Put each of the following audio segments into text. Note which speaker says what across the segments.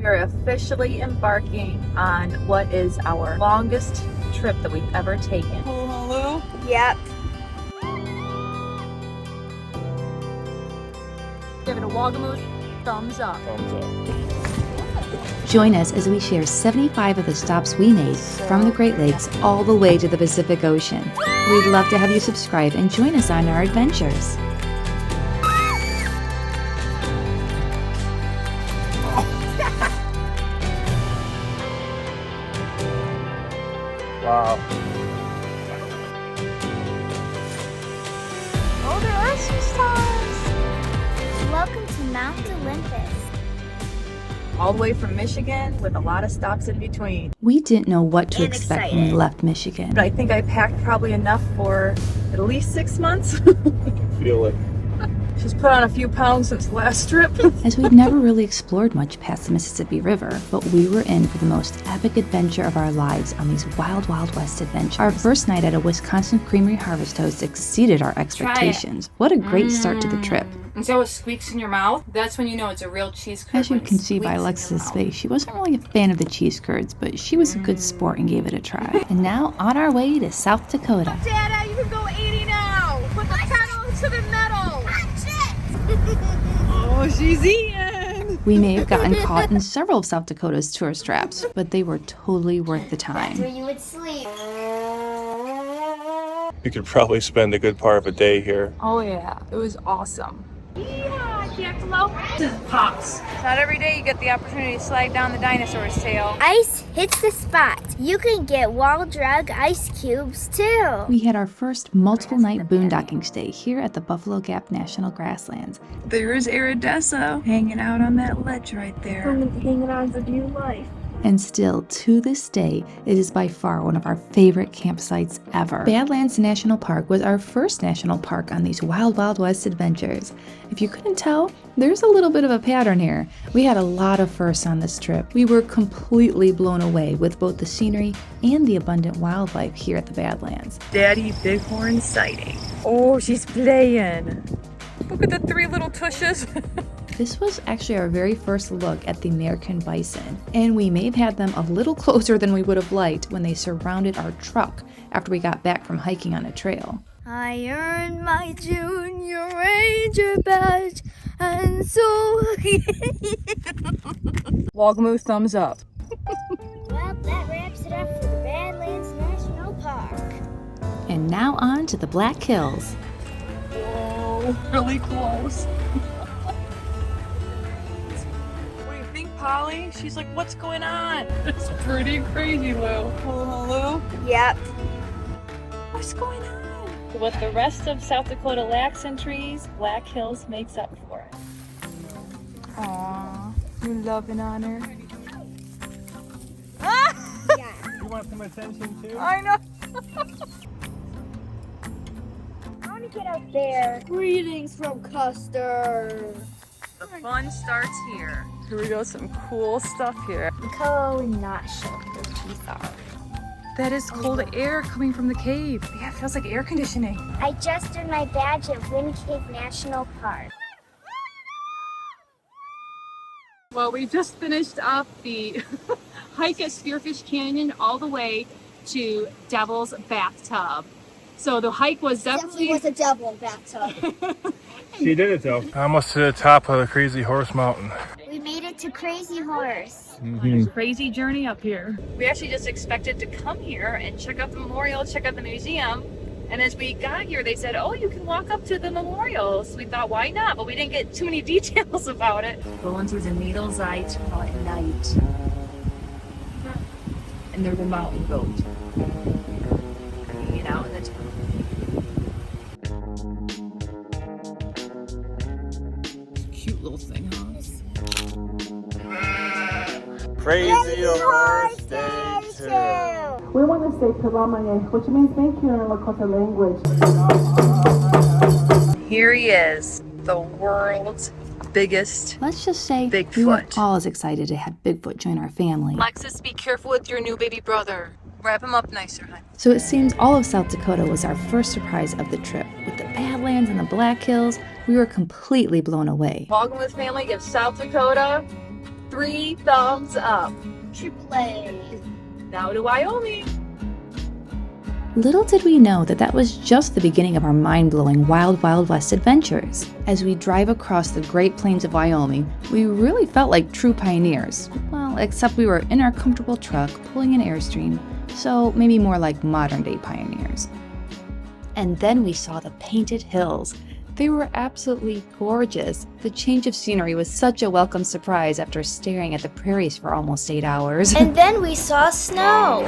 Speaker 1: We're officially embarking on what is our longest trip that we've ever taken. Hello?
Speaker 2: Yep.
Speaker 1: Give it a Wagamoosh thumbs up.
Speaker 3: Thumbs up.
Speaker 4: Join us as we share 75 of the stops we made from the Great Lakes all the way to the Pacific Ocean. We'd love to have you subscribe and join us on our adventures.
Speaker 3: Wow.
Speaker 2: Oh, there are some stars. Welcome to Mount Olympus.
Speaker 1: All the way from Michigan with a lot of stops in between.
Speaker 4: We didn't know what to
Speaker 2: And
Speaker 4: expect when we
Speaker 2: excited.
Speaker 4: left Michigan.
Speaker 1: But I think I packed probably enough for at least 6 months.
Speaker 3: Feel it.
Speaker 1: She's put on a few pounds since the last trip.
Speaker 4: As we'd never really explored much past the Mississippi River, but we were in for the most epic adventure of our lives on these wild, wild west adventures. Our first night at a Wisconsin Creamery harvest toast exceeded our expectations. What a great start to the trip.
Speaker 5: And so it squeaks in your mouth. That's when you know it's a real cheese curd.
Speaker 4: As you
Speaker 5: when it
Speaker 4: can see by
Speaker 5: squeaks in your
Speaker 4: Alexis's
Speaker 5: mouth.
Speaker 4: face, she wasn't really a fan of the cheese curds, but she was a good sport and gave it a try. And now on our way to South Dakota.
Speaker 2: Dada, you can go 80 now. Put the pedal to the metal.
Speaker 1: Oh, she's eating.
Speaker 4: We may have gotten caught in several of South Dakota's tourist traps, but they were totally worth the time.
Speaker 2: Where you would sleep.
Speaker 3: You could probably spend a good part of a day here.
Speaker 1: Oh yeah, it was awesome.
Speaker 5: Pops. Not every day you get the opportunity to slide down the dinosaur's tail.
Speaker 2: Ice hits the spot. You can get wall drug ice cubes too.
Speaker 4: We had our first multiple night boondocking stay here at the Buffalo Gap National Grasslands.
Speaker 1: There's Iridessa hanging out on that ledge right there.
Speaker 2: Hanging on for dear life.
Speaker 4: And still, to this day, it is by far one of our favorite campsites ever. Badlands National Park was our first national park on these wild, wild west adventures. If you couldn't tell, there's a little bit of a pattern here. We had a lot of firsts on this trip. We were completely blown away with both the scenery and the abundant wildlife here at the Badlands.
Speaker 1: Daddy Bighorn sighting. Oh, she's playing. Look at the 3 little tushes.
Speaker 4: This was actually our very first look at the American bison, and we may have had them a little closer than we would have liked when they surrounded our truck after we got back from hiking on a trail.
Speaker 2: I earned my junior ranger badge, and so.
Speaker 1: Wagamoosh thumbs up.
Speaker 2: Well, that wraps it up for the Badlands National Park.
Speaker 4: And now on to the Black Hills.
Speaker 1: Whoa, really close. What do you think, Polly? She's like, what's going on? It's pretty crazy, Lou. Hello?
Speaker 2: Yep.
Speaker 1: What's going on? What the rest of South Dakota lacks in trees, Black Hills makes up for it. Aww, you loving on her?
Speaker 2: Yeah.
Speaker 3: You want some attention too?
Speaker 1: I know.
Speaker 2: I want to get up there. Greetings from Custer.
Speaker 1: The fun starts here. Here we go, some cool stuff here.
Speaker 2: Go not show your teeth are.
Speaker 1: That is cold air coming from the cave. Yeah, it feels like air conditioning.
Speaker 2: I just earned my badge at Wind Cave National Park.
Speaker 6: Well, we just finished up the hike at Spearfish Canyon all the way to Devil's Bathtub. So the hike was definitely
Speaker 2: was a devil bathtub.
Speaker 3: She did it though. Almost to the top of the Crazy Horse Mountain.
Speaker 2: We made it to Crazy Horse.
Speaker 6: crazy journey up here.
Speaker 1: We actually just expected to come here and check out the memorial, check out the museum. And as we got here, they said, oh, you can walk up to the memorial. So we thought, why not? But we didn't get too many details about it.
Speaker 6: Going through the Needle's Eye Tunnel at night. And there's a mountain goat hanging out in the tunnel. Cute little thing, huh?
Speaker 3: Crazy Horse Day 2.
Speaker 7: We want to say Piramane, which means thank you in Lakota language.
Speaker 1: Here he is, the world's biggest.
Speaker 4: Let's just say
Speaker 1: Bigfoot.
Speaker 4: we were all as excited to have Bigfoot join our family.
Speaker 1: Alexis, be careful with your new baby brother. Wrap him up nicer, honey.
Speaker 4: So it seems all of South Dakota was our first surprise of the trip. With the Badlands and the Black Hills, we were completely blown away.
Speaker 1: Welcome with family gives South Dakota 3 thumbs up.
Speaker 2: Triple A.
Speaker 1: Now to Wyoming.
Speaker 4: Little did we know that that was just the beginning of our mind-blowing Wild Wild West adventures. As we drive across the Great Plains of Wyoming, we really felt like true pioneers. Well, except we were in our comfortable truck pulling an Airstream, so maybe more like modern-day pioneers. And then we saw the painted hills. They were absolutely gorgeous. The change of scenery was such a welcome surprise after staring at the prairies for almost 8 hours.
Speaker 2: And then we saw snow.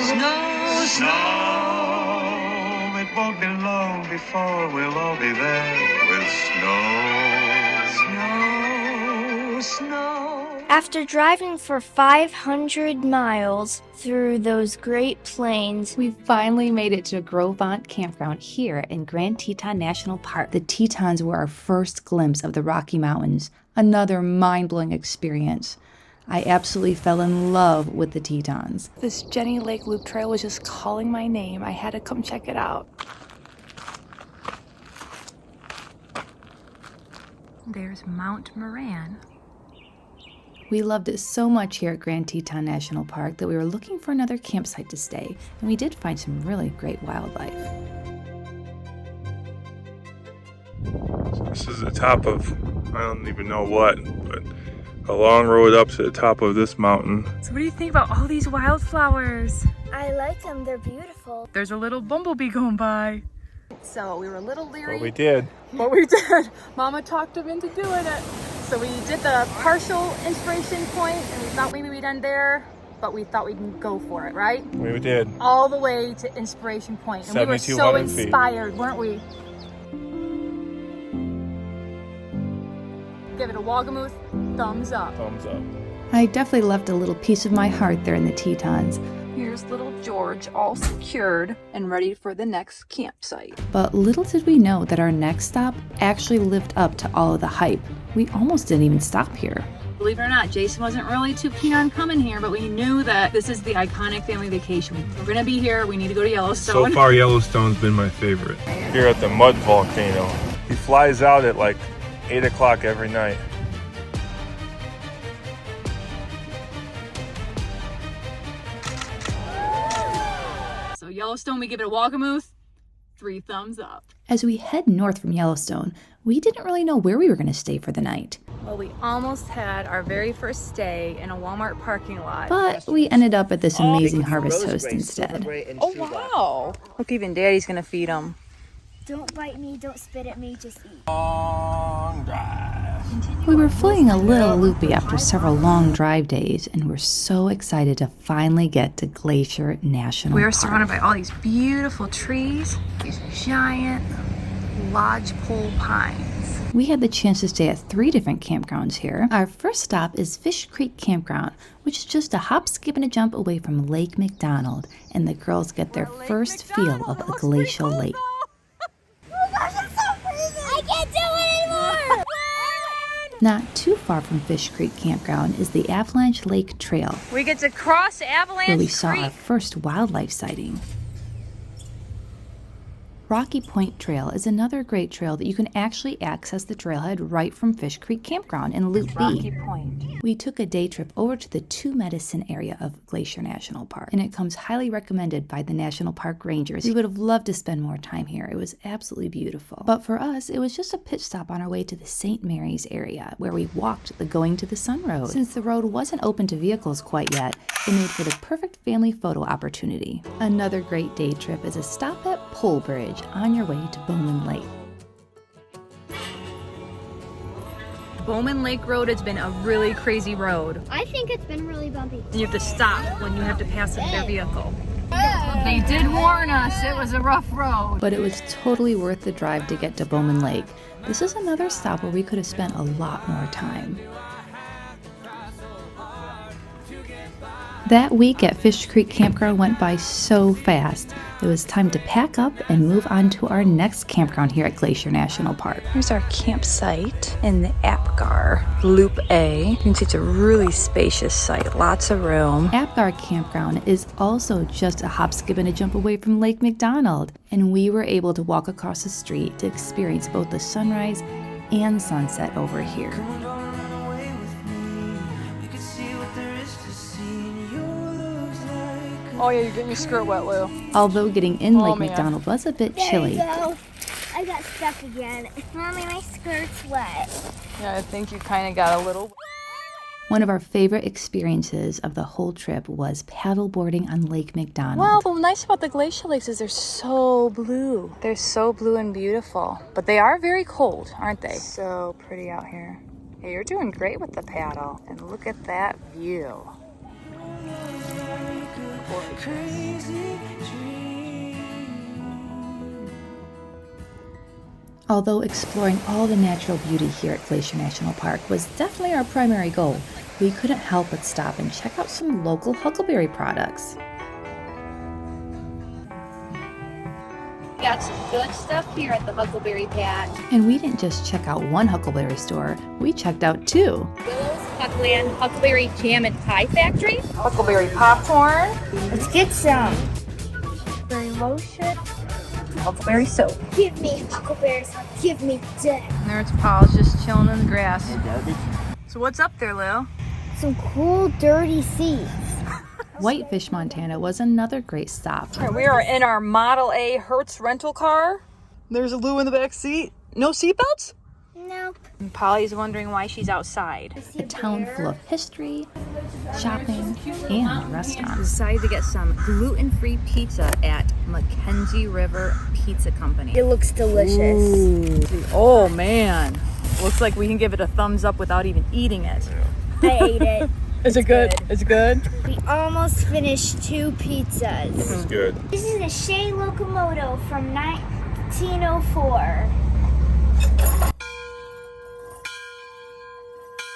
Speaker 8: Snow, snow, it won't be long before we'll all be there with snow. Snow, snow.
Speaker 2: After driving for 500 miles through those Great Plains,
Speaker 4: We finally made it to Gros Campground here in Grand-Teton National Park. The Tetons were our first glimpse of the Rocky Mountains, another mind-blowing experience. I absolutely fell in love with the Tetons. This Jenny Lake Loop Trail was just calling my name. I had to come check it out. There's Mount Moran. We loved it so much here at Grand-Teton National Park that we were looking for another campsite to stay, and we did find some really great wildlife.
Speaker 3: This is the top of, I don't even know what, but a long road up to the top of this mountain.
Speaker 6: So what do you think about all these wildflowers?
Speaker 2: I like them. They're beautiful.
Speaker 6: There's a little bumblebee going by. So we were a little leery.
Speaker 3: Well, we did.
Speaker 6: But we did. Mama talked him into doing it. So we did the partial inspiration point, and we thought maybe we'd end there, but we thought we'd go for it, right?
Speaker 3: We did.
Speaker 6: All the way to inspiration point. And we were so
Speaker 3: 7,200 feet.
Speaker 6: inspired, weren't we? Give it a Wagamuth thumbs up.
Speaker 3: Thumbs up.
Speaker 4: I definitely left a little piece of my heart there in the Tetons.
Speaker 5: Here's little George all secured and ready for the next campsite.
Speaker 4: But little did we know that our next stop actually lived up to all of the hype. We almost didn't even stop here.
Speaker 1: Believe it or not, Jason wasn't really too keen on coming here, but we knew that this is the iconic family vacation. We're gonna be here, we need to go to
Speaker 3: So
Speaker 1: Yellowstone.
Speaker 3: far, Yellowstone's been my favorite. Here at the Mud Volcano. He flies out at like 8 o'clock every night.
Speaker 1: So Yellowstone, we give it a Wagamuth, 3 thumbs up.
Speaker 4: As we head north from Yellowstone, we didn't really know where we were going to stay for the night.
Speaker 5: Well, we almost had our very first stay in a Walmart parking lot.
Speaker 4: But we ended up at this amazing harvest host instead.
Speaker 5: Oh, wow. Look, even Daddy's gonna feed them.
Speaker 2: Don't bite me, don't spit at me, just eat.
Speaker 4: We were feeling a little loopy after several long drive days, and we're so excited to finally get to Glacier National
Speaker 5: We are
Speaker 4: Park.
Speaker 5: surrounded by all these beautiful trees, these giant lodgepole pines.
Speaker 4: We had the chance to stay at 3 different campgrounds here. Our first stop is Fish Creek Campground, which is just a hop, skip, and a jump away from Lake McDonald, and the girls get their first feel of a glacial lake.
Speaker 2: I can't do it anymore!
Speaker 4: Not too far from Fish Creek Campground is the Avalanche Lake Trail,
Speaker 5: We get to cross Avalanche
Speaker 4: where we saw our
Speaker 5: Creek.
Speaker 4: first wildlife sighting. Rocky Point Trail is another great trail that you can actually access the trailhead right from Fish Creek Campground in Loop
Speaker 5: Rocky
Speaker 4: B.
Speaker 5: Point.
Speaker 4: We took a day trip over to the Two Medicine area of Glacier National Park, and it comes highly recommended by the National Park Rangers. We would have loved to spend more time here. It was absolutely beautiful. But for us, it was just a pit stop on our way to the St. Mary's area, where we walked the Going to the Sun Road. Since the road wasn't open to vehicles quite yet, it made for the perfect family photo opportunity. Another great day trip is a stop at Pole Bridge on your way to Bowman Lake.
Speaker 5: Bowman Lake Road has been a really crazy road.
Speaker 2: I think it's been really bumpy.
Speaker 5: You have to stop when you have to pass their vehicle.
Speaker 6: They did warn us it was a rough road.
Speaker 4: But it was totally worth the drive to get to Bowman Lake. This is another stop where we could have spent a lot more time. That week at Fish Creek Campground went by so fast. It was time to pack up and move on to our next campground here at Glacier National Park.
Speaker 5: Here's our campsite in the Apgar Loop A. You can see it's a really spacious site, lots of room.
Speaker 4: Apgar Campground is also just a hop, skip, and a jump away from Lake McDonald, and we were able to walk across the street to experience both the sunrise and sunset over here.
Speaker 5: Oh yeah, you're getting your skirt wet, Lou.
Speaker 4: Although getting in Lake
Speaker 5: man.
Speaker 4: McDonald was a bit
Speaker 2: There
Speaker 4: chilly.
Speaker 2: you go. I got stuck again. Mommy, my skirt's wet.
Speaker 5: Yeah, I think you kind of got a little.
Speaker 4: One of our favorite experiences of the whole trip was paddleboarding on Lake McDonald.
Speaker 5: Well, the nice about the glacial lakes is they're so blue. They're so blue and beautiful. But they are very cold, aren't they? So pretty out here. Yeah, you're doing great with the paddle. And look at that view.
Speaker 4: Although exploring all the natural beauty here at Glacier National Park was definitely our primary goal, we couldn't help but stop and check out some local huckleberry products.
Speaker 1: We got some good stuff here at the Huckleberry Patch.
Speaker 4: And we didn't just check out one huckleberry store, we checked out two.
Speaker 1: Willow's Huckland Huckleberry Jam and Pie Factory.
Speaker 5: Huckleberry popcorn.
Speaker 2: Let's get some. Huckleberry lotion.
Speaker 1: Huckleberry soap.
Speaker 2: Give me huckleberries. Give me death.
Speaker 5: And there's Paul's just chilling in the grass. So what's up there, Lil?
Speaker 2: Some cool, dirty seeds.
Speaker 4: Whitefish, Montana was another great stop.
Speaker 5: We are in our Model A Hertz rental car. There's a Lou in the back seat. No seatbelts?
Speaker 2: Nope.
Speaker 5: And Polly's wondering why she's outside.
Speaker 4: A town full of history, shopping, and restaurants.
Speaker 5: Decided to get some gluten-free pizza at Mackenzie River Pizza Company.
Speaker 2: It looks delicious.
Speaker 5: Ooh. Oh man, looks like we can give it a thumbs up without even eating it.
Speaker 2: I ate it.
Speaker 5: Is it good? Is it good?
Speaker 2: We almost finished 2 pizzas.
Speaker 3: It's good.
Speaker 2: This is a Shea Locomoto from 1904.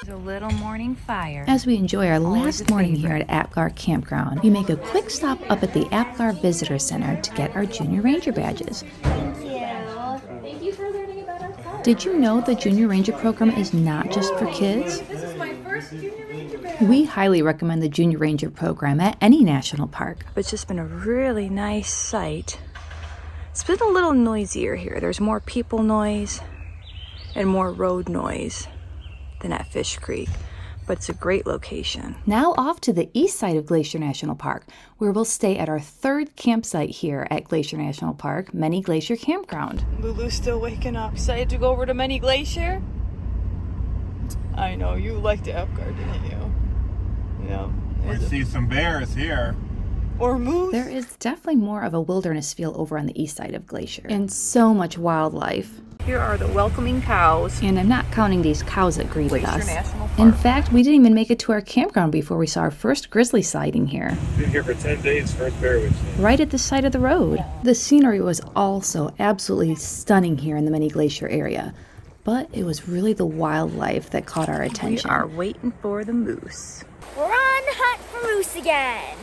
Speaker 5: There's a little morning fire.
Speaker 4: As we enjoy our
Speaker 5: Always
Speaker 4: last
Speaker 5: a
Speaker 4: morning
Speaker 5: favorite.
Speaker 4: here at Apgar Campground, we make a quick stop up at the Apgar Visitor Center to get our Junior Ranger badges.
Speaker 2: Thank you.
Speaker 1: Thank you for learning about our park.
Speaker 4: Did you know the Junior Ranger program is not just for kids?
Speaker 1: This is my first Junior Ranger badge.
Speaker 4: We highly recommend the Junior Ranger program at any national park.
Speaker 5: But it's just been a really nice sight. It's been a little noisier here. There's more people noise and more road noise than at Fish Creek, but it's a great location.
Speaker 4: Now off to the east side of Glacier National Park, where we'll stay at our 3rd campsite here at Glacier National Park, Many Glacier Campground.
Speaker 5: Lulu's still waking up. Excited to go over to Many Glacier? I know, you liked Apgar, didn't you? Yeah.
Speaker 3: We see some bears here.
Speaker 5: Or moose.
Speaker 4: There is definitely more of a wilderness feel over on the east side of Glacier, and so much wildlife.
Speaker 5: Here are the welcoming cows.
Speaker 4: And I'm not counting these cows that greeted
Speaker 5: Glacier
Speaker 4: us.
Speaker 5: National Park.
Speaker 4: In fact, we didn't even make it to our campground before we saw our first grizzly sighting here,
Speaker 3: Been here for 10 days, first bear we've seen.
Speaker 4: right at the side of the road. The scenery was also absolutely stunning here in the Many Glacier area, but it was really the wildlife that caught our
Speaker 5: We
Speaker 4: attention.
Speaker 5: are waiting for the moose.
Speaker 2: We're on the hunt for moose again.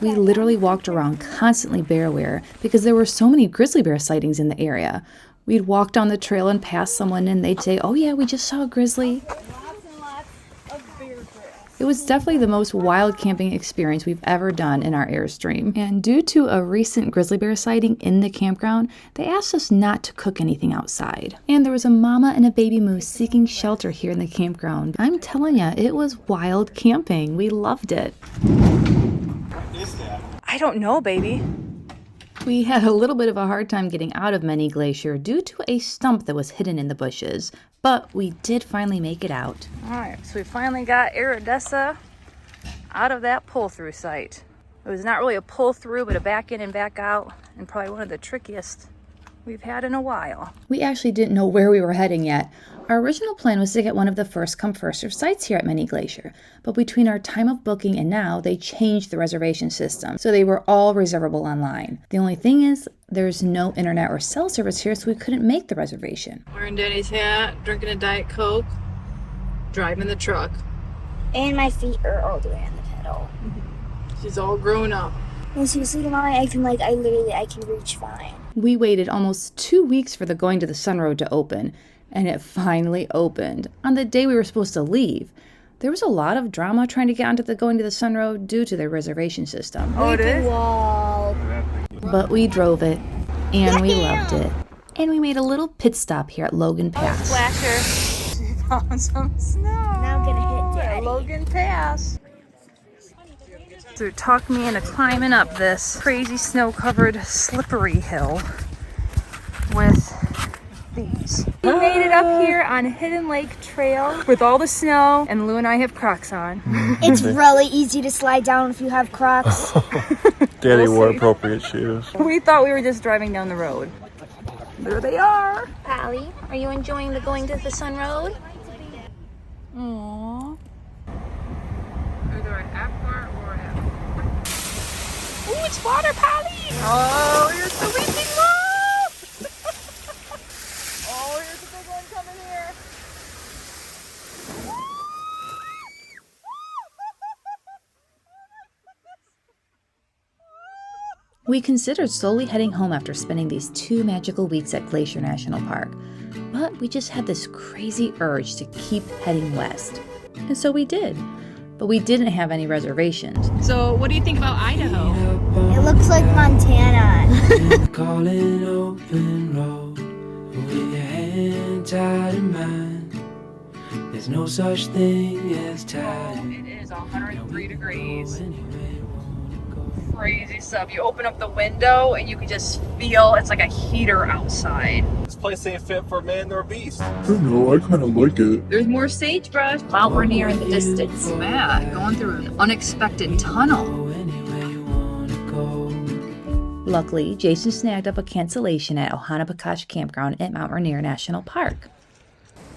Speaker 4: We literally walked around constantly bear aware because there were so many grizzly bear sightings in the area. We'd walk down the trail and pass someone and they'd say, "Oh yeah, we just saw a grizzly." It was definitely the most wild camping experience we've ever done in our Airstream. And due to a recent grizzly bear sighting in the campground, they asked us not to cook anything outside. And there was a mama and a baby moose seeking shelter here in the campground. I'm telling ya, it was wild camping. We loved it.
Speaker 5: I don't know, baby.
Speaker 4: We had a little bit of a hard time getting out of Many Glacier due to a stump that was hidden in the bushes, but we did finally make it out.
Speaker 5: All right, so we finally got Iridessa out of that pull-through site. It was not really a pull-through, but a back in and back out, and probably one of the trickiest we've had in a while.
Speaker 4: We actually didn't know where we were heading yet. Our original plan was to get one of the first come first served sites here at Many Glacier, but between our time of booking and now, they changed the reservation system, so they were all reservable online. The only thing is, there's no internet or cell service here, so we couldn't make the reservation.
Speaker 5: Wearing Daddy's hat, drinking a Diet Coke, driving the truck.
Speaker 2: And my feet are all the way on the pedal.
Speaker 5: She's all grown up.
Speaker 2: And seriously, Mommy, I can reach fine.
Speaker 4: We waited almost 2 weeks for the Going to the Sun Road to open, and it finally opened on the day we were supposed to leave. There was a lot of drama trying to get onto the Going to the Sun Road due to their reservation system.
Speaker 5: Oh, it is?
Speaker 2: Wall.
Speaker 4: But we drove it, and we loved it. And we made a little pit stop here at Logan Pass.
Speaker 5: Splasher. She found some snow.
Speaker 2: Now I'm gonna hit Daddy.
Speaker 5: Logan Pass. to talk me into climbing up this crazy snow-covered slippery hill with these. We made it up here on Hidden Lake Trail with all the snow, and Lou and I have Crocs on.
Speaker 2: It's really easy to slide down if you have Crocs.
Speaker 3: Daddy wore appropriate shoes.
Speaker 5: We thought we were just driving down the road. There they are. Allie, are you enjoying the going to the sun road? Aww.
Speaker 6: Either an aqua or an
Speaker 5: Ooh, it's water, Polly! Oh, here's the weeping wolf! Oh, here's a big one coming here.
Speaker 4: We considered slowly heading home after spending these 2 magical weeks at Glacier National Park, but we just had this crazy urge to keep heading west. And so we did, but we didn't have any reservations.
Speaker 6: So what do you think about Idaho?
Speaker 2: It looks like Montana.
Speaker 9: Calling open road with your hand tied in mine. There's no such thing as time.
Speaker 1: It is 103 degrees. Crazy stuff. You open up the window and you can just feel it's like a heater outside.
Speaker 3: This place ain't fit for man nor beast. I don't know, I kind of like it.
Speaker 1: There's more sagebrush. Mount Rainier in the distance. Man, going through an unexpected tunnel.
Speaker 4: Luckily, Jason snagged up a cancellation at Alpacas Campground at Mount Rainier National Park.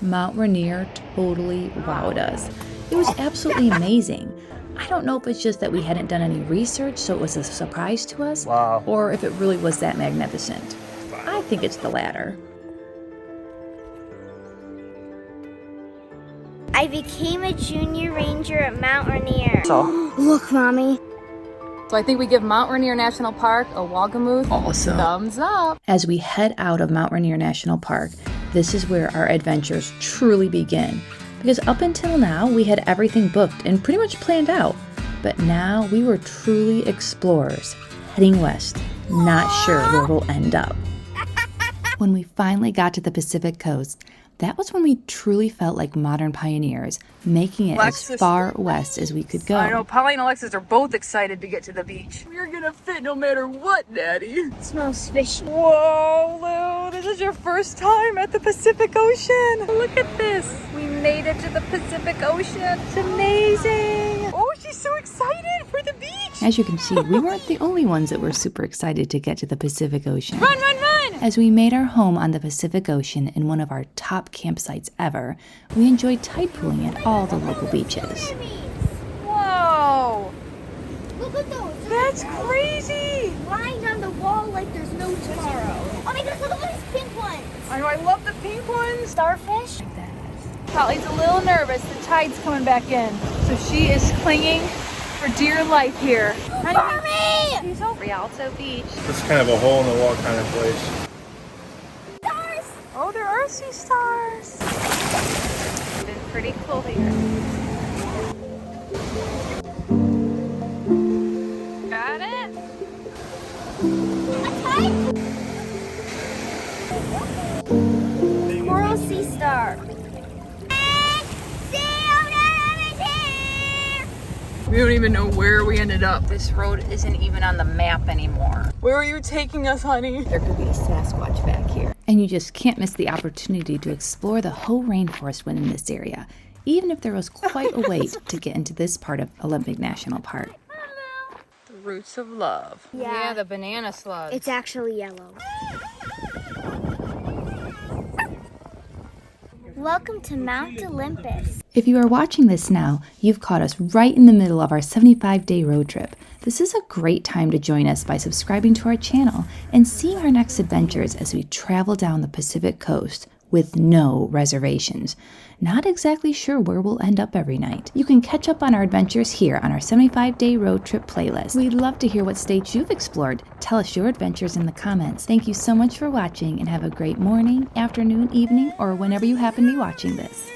Speaker 4: Mount Rainier totally wowed us. It was absolutely amazing. I don't know if it's just that we hadn't done any research, so it was a surprise to us, or if it really was that magnificent. I think it's the latter.
Speaker 2: I became a junior ranger at Mount Rainier. Look, Mommy.
Speaker 5: So I think we give Mount Rainier National Park a Wagamoose thumbs up.
Speaker 4: As we head out of Mount Rainier National Park, this is where our adventures truly begin. Because up until now, we had everything booked and pretty much planned out. But now we were truly explorers, heading west, not sure where we'll end up. When we finally got to the Pacific coast, that was when we truly felt like modern pioneers, making it as far west as we could go.
Speaker 5: I know, Polly and Alexis are both excited to get to the beach. We're gonna fit no matter what, Daddy.
Speaker 2: It smells fishy.
Speaker 5: Whoa, Lou, this is your first time at the Pacific Ocean. Look at this. We made it to the Pacific Ocean. It's amazing. Oh, she's so excited for the beach.
Speaker 4: As you can see, we weren't the only ones that were super excited to get to the Pacific Ocean.
Speaker 5: Run, run, run!
Speaker 4: As we made our home on the Pacific Ocean in one of our top campsites ever, we enjoyed tide pooling at all the local beaches.
Speaker 5: Whoa!
Speaker 2: Look at those.
Speaker 5: That's crazy!
Speaker 2: Lying on the wall like there's no tomorrow. Oh my gosh, look at all these pink ones.
Speaker 5: I know, I love the pink ones.
Speaker 2: Starfish?
Speaker 5: Polly's a little nervous. The tide's coming back in. So she is clinging for dear life here.
Speaker 2: Mommy!
Speaker 5: She's over Rialto Beach.
Speaker 3: It's kind of a hole in the wall kind of place.
Speaker 2: Stars!
Speaker 5: Oh, there are sea stars.
Speaker 1: It's been pretty cool here. Got it?
Speaker 2: Coral sea star.
Speaker 5: We don't even know where we ended up.
Speaker 1: This road isn't even on the map anymore.
Speaker 5: Where are you taking us, honey?
Speaker 4: There could be a Sasquatch back here. And you just can't miss the opportunity to explore the whole rainforest within this area, even if there was quite a wait to get into this part of Olympic National Park.
Speaker 5: The roots of love.
Speaker 2: Yeah,
Speaker 5: the banana slugs.
Speaker 2: it's actually yellow. Welcome to Mount Olympus.
Speaker 4: If you are watching this now, you've caught us right in the middle of our 75-day road trip. This is a great time to join us by subscribing to our channel and seeing our next adventures as we travel down the Pacific coast with no reservations. Not exactly sure where we'll end up every night. You can catch up on our adventures here on our 75-day road trip playlist. We'd love to hear what states you've explored. Tell us your adventures in the comments. Thank you so much for watching and have a great morning, afternoon, evening, or whenever you happen to be watching this.